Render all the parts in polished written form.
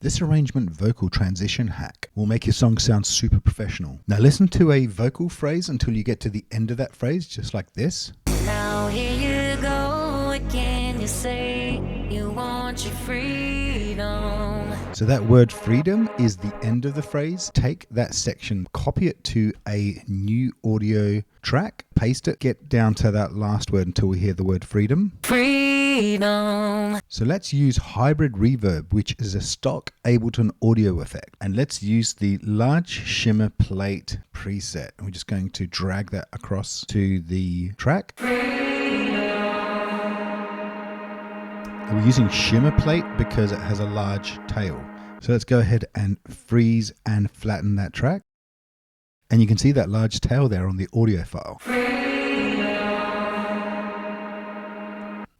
This arrangement vocal transition hack will make your song sound super professional. Now listen to a vocal phrase until you get to the end of that phrase, just like this. Now here you go again, you say you want your freedom. So that word freedom is the end of the phrase. Take that section, copy it to a new audio track, paste it, get down to that last word until we hear the word freedom. Freedom. So let's use hybrid reverb, which is a stock Ableton audio effect. And let's use the large shimmer plate preset. And we're just going to drag that across to the track. We're using shimmer plate because it has a large tail. So let's go ahead and freeze and flatten that track. And you can see that large tail there on the audio file.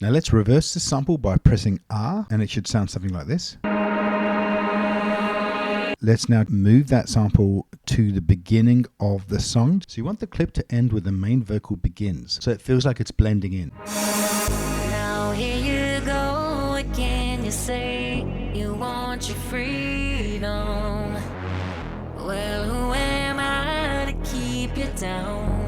Now let's reverse the sample by pressing R, and it should sound something like this. Let's now move that sample to the beginning of the song. So you want the clip to end where the main vocal begins, so it feels like it's blending in. Now here you go again, you say you want your freedom. Well, who am I to keep you down?